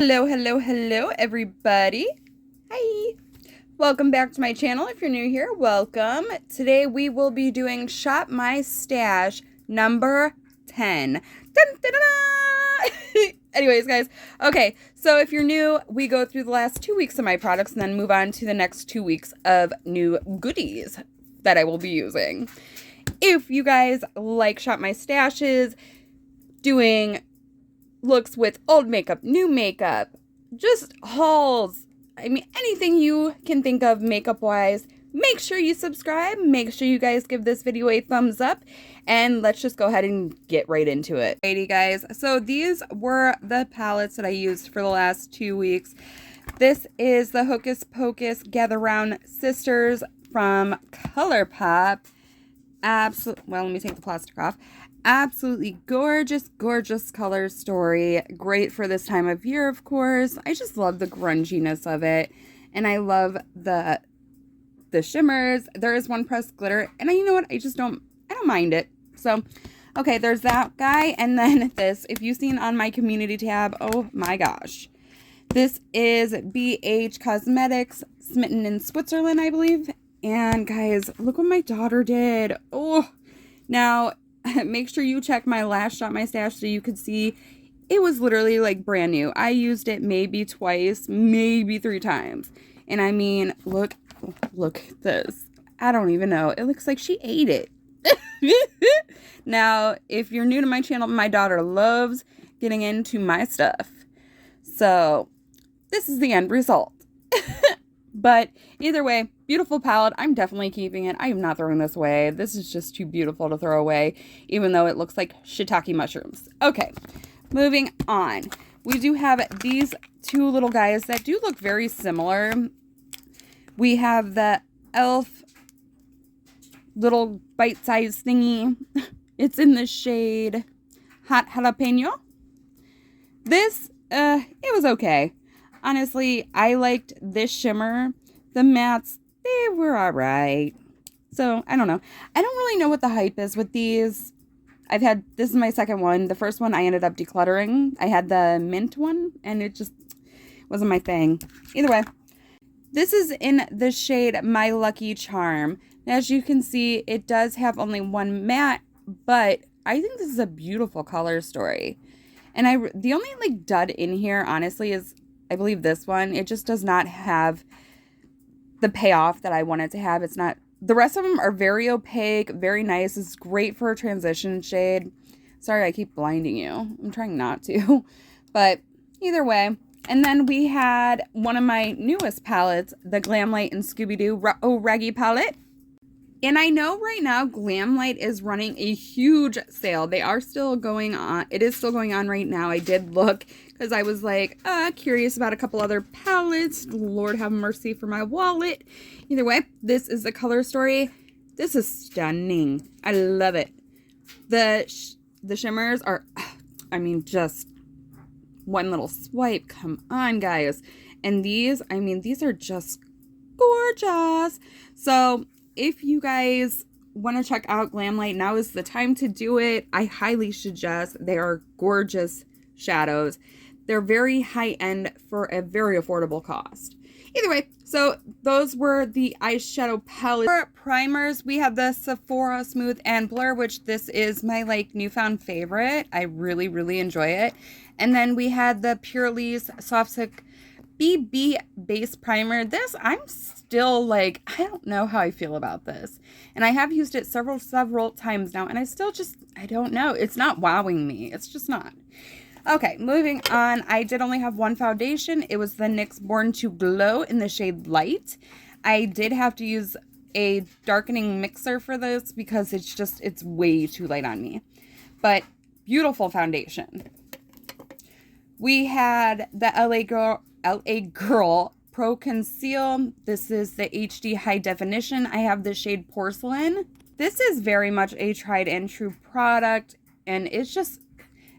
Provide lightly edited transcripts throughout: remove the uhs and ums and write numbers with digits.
Hello, hello, hello, everybody. Hi. Welcome back to my channel. If you're new here, welcome. Today we will be doing Shop My Stash number 10. Dun, dun, dun, dun. Anyways, guys. Okay, so if you're new, we go through the last 2 weeks of my products and then move on to the next 2 weeks of new goodies that I will be using. If you guys like Shop My Stashes, doing looks with old makeup, new makeup, just hauls. I mean, anything you can think of makeup wise, make sure you subscribe. Make sure you guys give this video a thumbs up. And let's just go ahead and get right into it. Alrighty, guys. So these were the palettes that I used for the last 2 weeks. This is the Hocus Pocus Gather Round Sisters from ColourPop. Well, let me take the plastic off. Absolutely gorgeous, gorgeous color story. Great for this time of year, of course. I just love the grunginess of it. And I love the shimmers. There is one pressed glitter. And you know what? I don't mind it. So, okay, there's that guy. And then this, if you've seen on my community tab, oh my gosh. This is BH Cosmetics, Smitten in Switzerland, I believe. And guys, look what my daughter did. Oh, now make sure you check my last Shop My Stash so you could see it was literally like brand new. I used it maybe twice, maybe 3 times. And I mean, look at this. I don't even know. It looks like she ate it. Now, if you're new to my channel, my daughter loves getting into my stuff. So this is the end result. But either way, beautiful palette. I'm definitely keeping it. I am not throwing this away. This is just too beautiful to throw away, even though it looks like shiitake mushrooms. Okay, moving on. We do have these 2 little guys that do look very similar. We have the e.l.f. little bite-sized thingy. It's in the shade Hot Jalapeno. This, it was okay. Honestly, I liked this shimmer. The mattes, they were alright. So, I don't know. I don't really know what the hype is with these. This is my second one. The first one I ended up decluttering. I had the mint one, and it just wasn't my thing. Either way, this is in the shade My Lucky Charm. As you can see, it does have only one matte, but I think this is a beautiful color story. And the only like dud in here, honestly, is I believe this one. It just does not have the payoff that I want it to have. It's not. The rest of them are very opaque, very nice. It's great for a transition shade. Sorry, I keep blinding you. I'm trying not to. But either way. And then we had one of my newest palettes, the Glamlight and Scooby-Doo Raggy palette. And I know right now Glamlight is running a huge sale. They are still going on. It is still going on right now. I did look because I was like curious about a couple other palettes. Lord have mercy for my wallet. Either way, this is the color story. This is stunning. I love it. The shimmers are, I mean, just one little swipe. Come on, guys. And these, I mean, these are just gorgeous. So if you guys want to check out Glamlight, now is the time to do it. I highly suggest. They are gorgeous shadows. They're very high-end for a very affordable cost. Either way, so those were the eyeshadow palette. For primers, we have the Sephora Smooth and Blur, which this is my like newfound favorite. I really, really enjoy it. And then we had the Purelisse Soft Silk BB Base Primer. This, I'm still like, I don't know how I feel about this. And I have used it several times now, and I still just, I don't know. It's not wowing me. It's just not. Okay, moving on. I did only have one foundation. It was the NYX Born to Glow in the shade Light. I did have to use a darkening mixer for this because it's way too light on me. But beautiful foundation. We had the LA Girl Pro Conceal. This is the HD High Definition. I have the shade Porcelain. This is very much a tried and true product, and it's just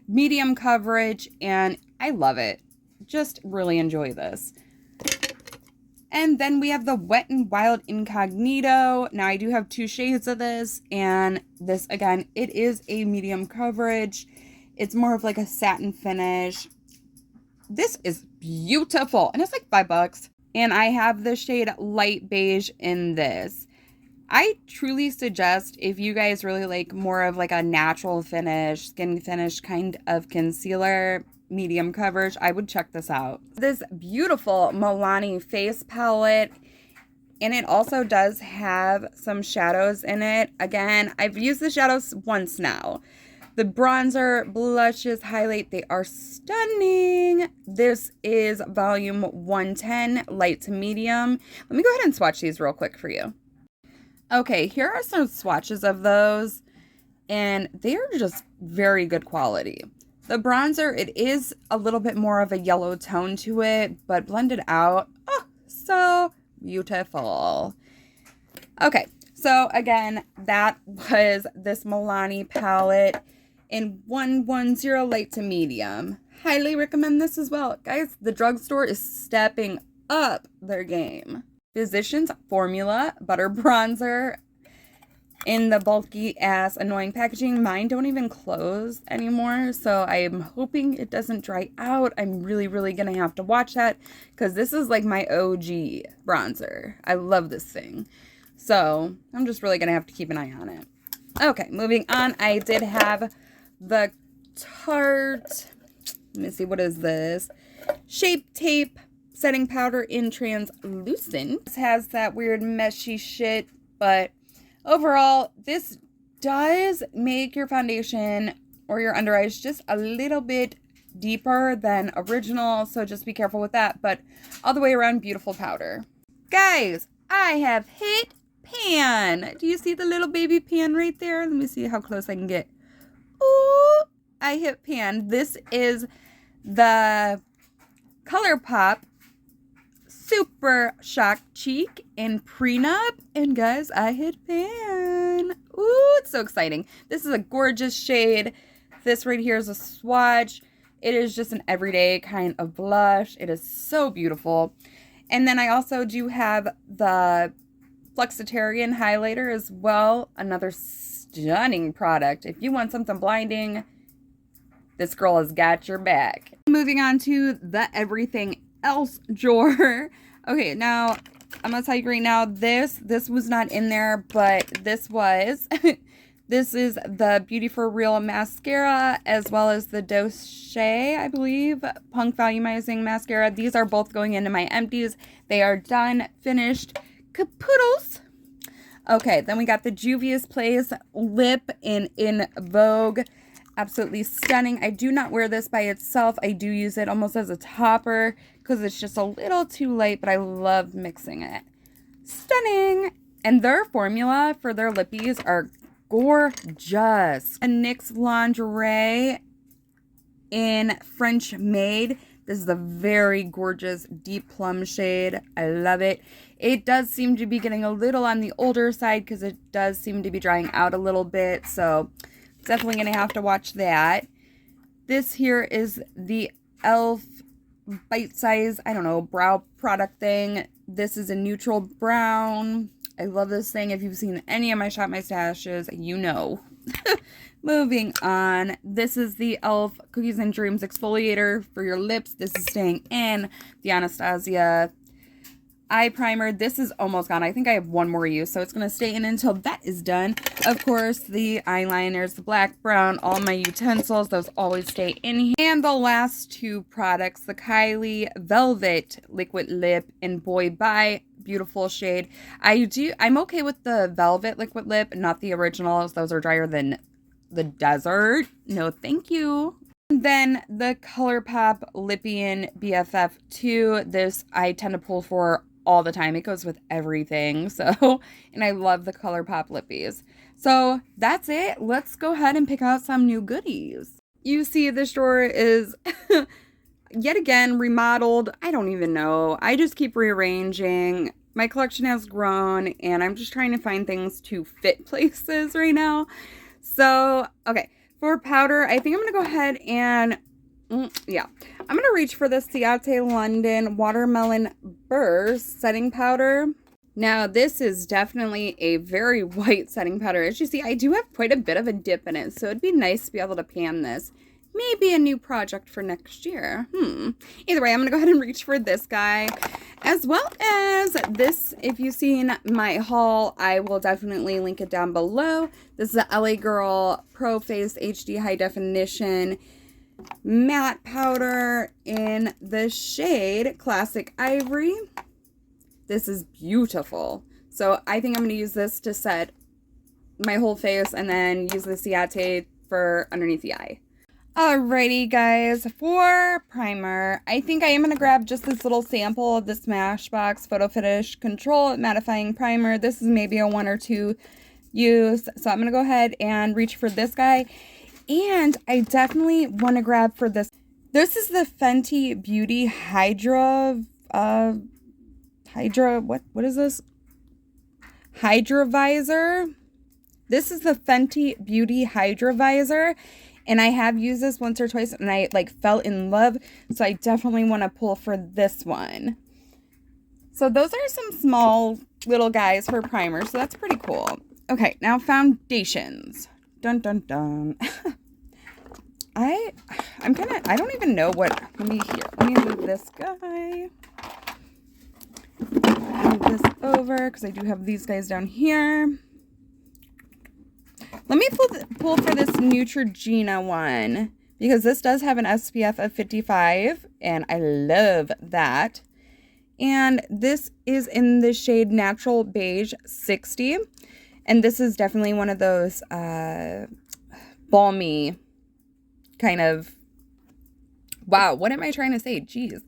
medium coverage, and I love it. Just really enjoy this. And then we have the Wet n Wild Incognito. Now, I do have 2 shades of this, and this, again, it is a medium coverage. It's more of like a satin finish. This is beautiful. And it's like $5. And I have the shade light beige in this. I truly suggest, if you guys really like more of like a natural finish, skin finish kind of concealer, medium coverage, I would check this out. This beautiful Milani face palette, and it also does have some shadows in it. Again, I've used the shadows once now. The bronzer, blushes, highlight, they are stunning. This is volume 110, light to medium. Let me go ahead and swatch these real quick for you. Okay, here are some swatches of those, and they're just very good quality. The bronzer, it is a little bit more of a yellow tone to it, but blended out, oh, so beautiful. Okay, so again, that was this Milani palette in 110 light to medium. Highly recommend this as well. Guys, the drugstore is stepping up their game. Physicians Formula Butter Bronzer in the bulky ass annoying packaging. Mine don't even close anymore, so I'm hoping it doesn't dry out. I'm really gonna have to watch that, because this is like my OG bronzer. I love this thing, so I'm just really gonna have to keep an eye on it. Okay, moving on. I did have the Tarte, let me see, what is this? Shape Tape setting powder in translucent. This has that weird meshy shit, but overall, this does make your foundation or your under eyes just a little bit deeper than original, so just be careful with that. But all the way around, beautiful powder. Guys, I have hit pan. Do you see the little baby pan right there? Let me see how close I can get. Ooh, I hit pan. This is the ColourPop Super Shock Cheek in Prenup, and guys, I hit pan. Ooh, it's so exciting. This is a gorgeous shade. This right here is a swatch. It is just an everyday kind of blush. It is so beautiful. And then I also do have the Flexitarian highlighter as well. Another stunning product. If you want something blinding, this girl has got your back. Moving on to the everything else drawer. Okay, now I'm gonna tell you right now, this was not in there, but this was. This is the Beauty for Real mascara, as well as the Doche, I believe, Punk Volumizing mascara. These are both going into my empties. They are done, finished, capoodles. Okay, then we got the Juvia's Place lip in Vogue. Absolutely stunning. I do not wear this by itself. I do use it almost as a topper because it's just a little too light, but I love mixing it. Stunning. And their formula for their lippies are gorgeous. A NYX lingerie in French Maid. This is a very gorgeous deep plum shade. I love it. It does seem to be getting a little on the older side because it does seem to be drying out a little bit, so definitely going to have to watch that. This here is the e.l.f. bite size, I don't know, brow product thing. This is a neutral brown. I love this thing. If you've seen any of my Shop My Stashes, you know. Moving on. This is the e.l.f. Cookies and Dreams exfoliator for your lips. This is staying in. The Anastasia eye primer. This is almost gone. I think I have one more use, so it's going to stay in until that is done. Of course, the eyeliners, the black, brown, all my utensils, those always stay in here. And the last two products, the Kylie Velvet Liquid Lip in Boy Bye. Beautiful shade. I'm okay with the Velvet Liquid Lip, not the originals. Those are drier than the desert. No, thank you. Then the ColourPop Lipian BFF2. This I tend to pull for all the time. It goes with everything. So, and I love the ColourPop lippies. So that's it. Let's go ahead and pick out some new goodies. You see this drawer is yet again remodeled. I don't even know. I just keep rearranging. My collection has grown and I'm just trying to find things to fit places right now. So, okay. For powder, I think I'm going to go ahead and yeah, I'm going to reach for this Tarte London Watermelon Burst setting powder. Now, this is definitely a very white setting powder. As you see, I do have quite a bit of a dip in it, so it'd be nice to be able to pan this maybe a new project for next year. Either way, I'm gonna go ahead and reach for this guy, as well as this. If you've seen my haul, I will definitely link it down below. This is the LA Girl Pro Face HD High Definition Matte Powder in the shade Classic Ivory. This is beautiful. So I think I'm going to use this to set my whole face and then use the Ciate for underneath the eye. Alrighty guys, for primer, I think I am going to grab just this little sample of the Smashbox Photo Finish Control Mattifying Primer. This is maybe a 1 or 2 use. So I'm going to go ahead and reach for this guy. And I definitely want to grab for this. This is the Fenty Beauty what is this? Hydrovisor. This is the Fenty Beauty Hydrovisor. And I have used this once or twice and I like fell in love. So I definitely want to pull for this one. So those are some small little guys for primer. So that's pretty cool. Okay, now foundations. Dun dun dun. I don't even know what, let me move this guy. Move this over because I do have these guys down here. Let me pull for this Neutrogena one because this does have an SPF of 55 and I love that. And this is in the shade Natural Beige 60. And this is definitely one of those balmy kind of, wow, what am I trying to say? Jeez.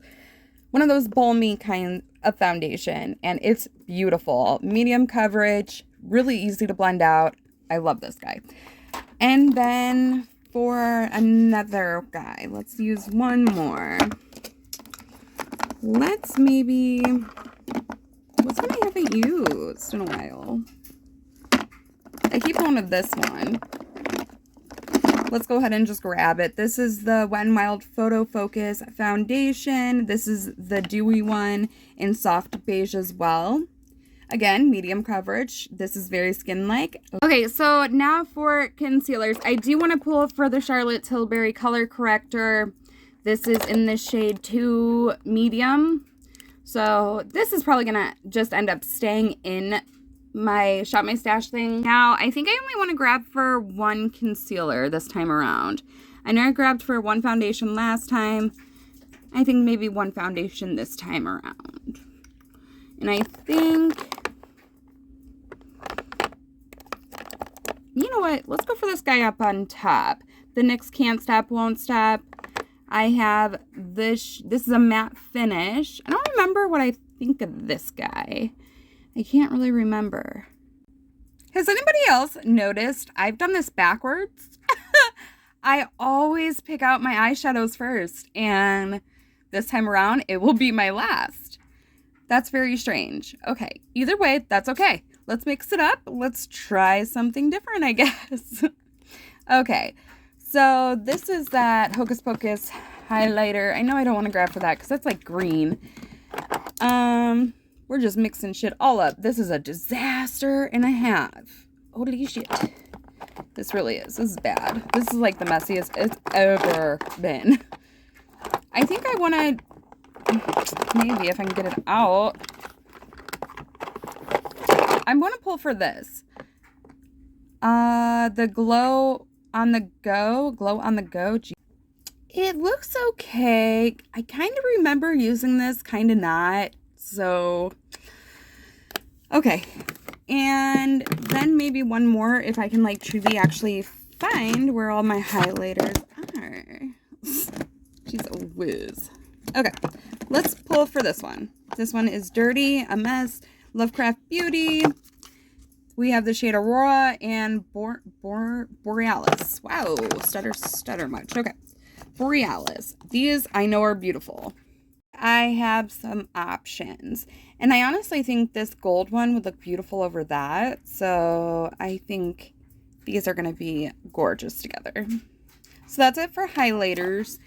One of those balmy kind of foundation. And it's beautiful. Medium coverage, really easy to blend out. I love this guy. And then for another guy, let's use one more. Let's maybe, what's one I haven't used in a while? I keep going with this one. Let's go ahead and just grab it. This is the Wet n Wild Photo Focus Foundation. This is the dewy one in soft beige as well. Again, medium coverage. This is very skin-like. Okay, so now for concealers. I do want to pull for the Charlotte Tilbury Color Corrector. This is in the shade 2 medium. So this is probably going to just end up staying in my Shop My Stash thing. Now, I think I only want to grab for one concealer this time around. I know I grabbed for one foundation last time. I think maybe one foundation this time around. And I think, you know what? Let's go for this guy up on top. The NYX Can't Stop, Won't Stop. I have this. This is a matte finish. I don't remember what I think of this guy. I can't really remember. Has anybody else noticed I've done this backwards? I always pick out my eyeshadows first, and this time around, it will be my last. That's very strange. Okay, either way, that's okay. Let's mix it up. Let's try something different, I guess. Okay, so this is that Hocus Pocus highlighter. I know I don't want to grab for that because that's like green. We're just mixing shit all up. This is a disaster and a half. Holy shit. This really is. This is bad. This is like the messiest it's ever been. I think I want to, maybe if I can get it out. I'm going to pull for this. The Glow on the Go. It looks okay. I kind of remember using this, kind of not. So, okay. And then maybe one more if I can like truly actually find where all my highlighters are. She's a whiz. Okay, let's pull for this one. This one is Dirty, a Mess, Lovecraft Beauty. We have the shade Aurora and Borealis. Wow, stutter much. Okay, Borealis. These I know are beautiful. I have some options. And I honestly think this gold one would look beautiful over that. So I think these are going to be gorgeous together. So that's it for highlighters.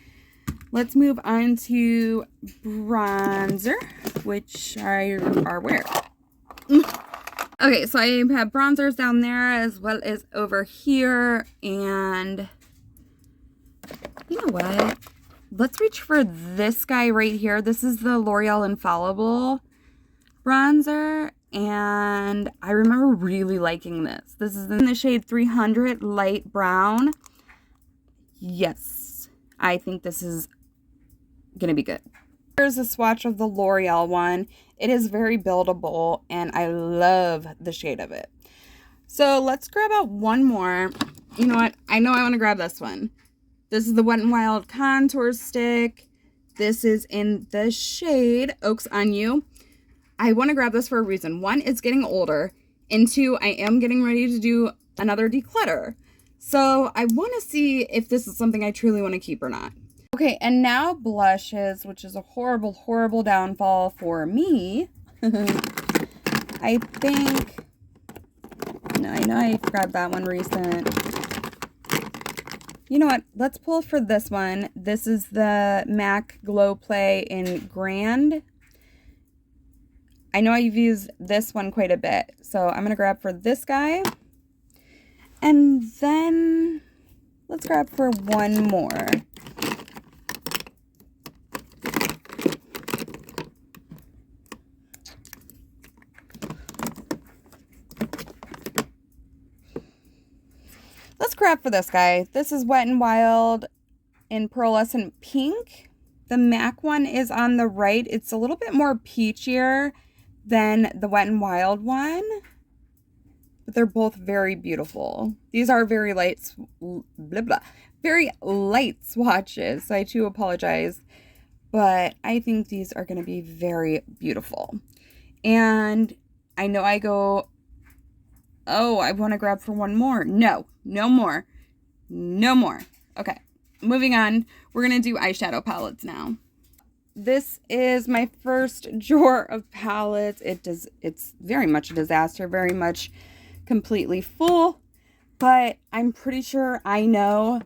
Let's move on to bronzer, which are where? Okay, so I have bronzers down there as well as over here. And You know what? Let's reach for this guy right here. This is the L'Oreal Infallible bronzer, and I remember really liking this. This is in the shade 300 Light Brown. Yes, I think this is gonna be good. Here's a swatch of the L'Oreal one. It is very buildable, and I love the shade of it. So let's grab out one more. You know what? I know I want to grab this one. This is the Wet n Wild Contour Stick. This is in the shade Oaks on You. I want to grab this for a reason. One, it's getting older. And two, I am getting ready to do another declutter. So I want to see if this is something I truly want to keep or not. Okay, and now blushes, which is a horrible, horrible downfall for me. I think... No, I know I grabbed that one recent. You know what? Let's pull for this one. This is the MAC Glow Play in Grand. I know I've used this one quite a bit, so I'm going to grab for this guy. And then let's grab for one more. Let's grab for this guy. This is Wet n Wild in Pearlescent Pink. The MAC one is on the right. It's a little bit more peachier than the Wet n Wild one, but they're both very beautiful. These are very light, very light swatches, so I do apologize, but I think these are going to be very beautiful. And I know I go, oh, I want to grab for one more. No, no more. No more. Okay, moving on. We're going to do eyeshadow palettes now. This is my first drawer of palettes. It's very much a disaster, very much completely full, but I'm pretty sure I know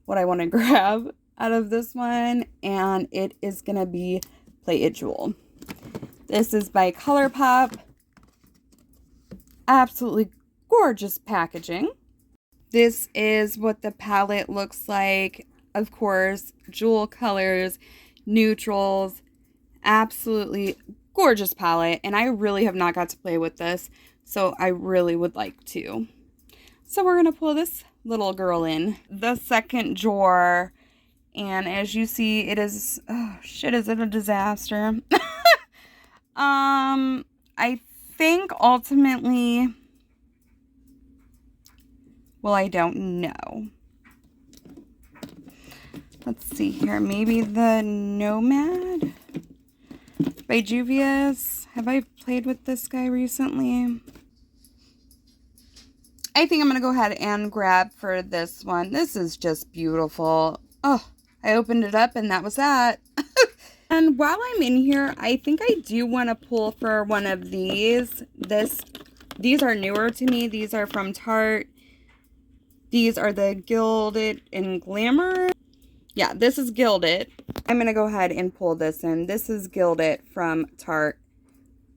what I want to grab out of this one, and it is going to be Play It Jewel. This is by ColourPop. Absolutely gorgeous packaging. This is what the palette looks like. Of course, jewel colors, neutrals, absolutely gorgeous palette, and I really have not got to play with this, so I really would like to. So we're gonna pull this little girl in the second drawer, and as you see, it is, oh shit, is it a disaster? I think ultimately, well, I don't know. Let's see here. Maybe the Nomad by Juvia's. Have I played with this guy recently? I think I'm going to go ahead and grab for this one. This is just beautiful. Oh, I opened it up and that was that. And while I'm in here, I think I do want to pull for one of these. These are newer to me. These are from Tarte. These are the Gilded and Glamour. Yeah, this is Gilded. I'm going to go ahead and pull this in. This is Gilded from Tarte.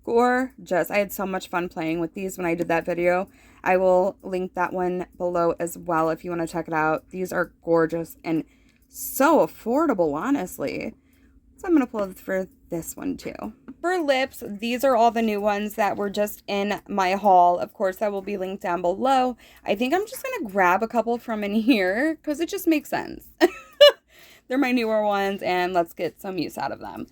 Gorgeous. I had so much fun playing with these when I did that video. I will link that one below as well if you want to check it out. These are gorgeous and so affordable, honestly. So I'm going to pull for this one too. For lips, these are all the new ones that were just in my haul. Of course, that will be linked down below. I think I'm just going to grab a couple from in here because it just makes sense. They're my newer ones, and let's get some use out of them.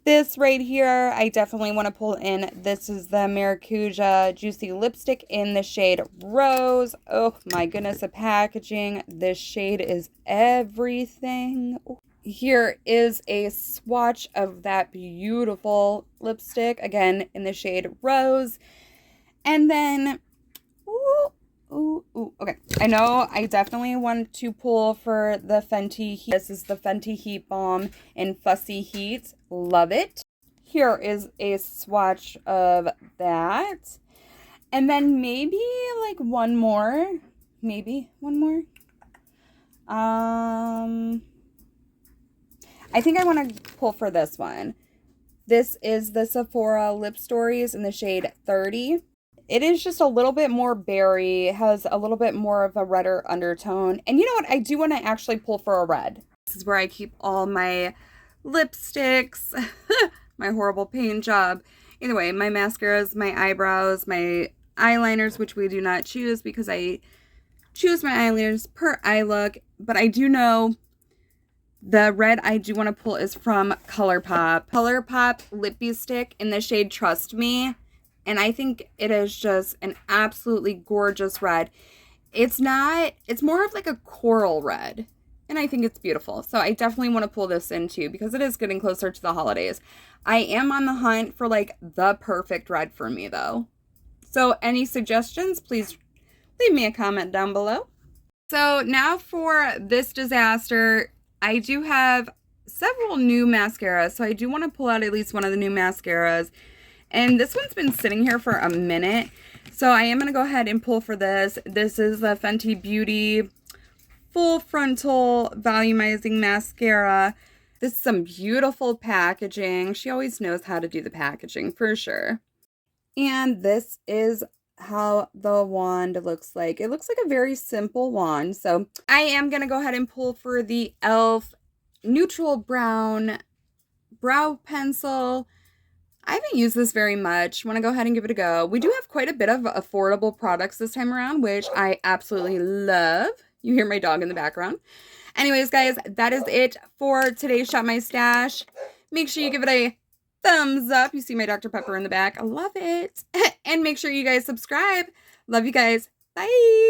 This right here, I definitely want to pull in. This is the Maracuja Juicy Lipstick in the shade Rose. Oh my goodness, the packaging. This shade is everything. Here is a swatch of that beautiful lipstick, again, in the shade Rose. And then, okay. I know I definitely want to pull for the Fenty Heat. This is the Fenty Heat Balm in Fussy Heat. Love it. Here is a swatch of that. And then maybe like one more. Maybe one more. I think I want to pull for this one. This is the Sephora Lip Stories in the shade 30. It is just a little bit more berry, has a little bit more of a redder undertone. And you know what? I do want to actually pull for a red. This is where I keep all my lipsticks, my horrible paint job. Either way, my mascaras, my eyebrows, my eyeliners, which we do not choose because I choose my eyeliners per eye look. But I do know the red I do want to pull is from ColourPop. ColourPop Lippy Stick in the shade Trust Me. And I think it is just an absolutely gorgeous red. It's more of like a coral red. And I think it's beautiful. So I definitely want to pull this in too because it is getting closer to the holidays. I am on the hunt for like the perfect red for me though. So any suggestions, please leave me a comment down below. So now for this disaster, I do have several new mascaras. So I do want to pull out at least one of the new mascaras. And this one's been sitting here for a minute. So I am going to go ahead and pull for this. This is the Fenty Beauty Full Frontal Volumizing Mascara. This is some beautiful packaging. She always knows how to do the packaging for sure. And this is how the wand looks like. It looks like a very simple wand. So I am going to go ahead and pull for the e.l.f. Neutral Brown Brow Pencil. I haven't used this very much. Want to go ahead and give it a go. We do have quite a bit of affordable products this time around, which I absolutely love. You hear my dog in the background. Anyways, guys, that is it for today's Shop My Stash. Make sure you give it a thumbs up. You see my Dr. Pepper in the back. I love it. And make sure you guys subscribe. Love you guys. Bye.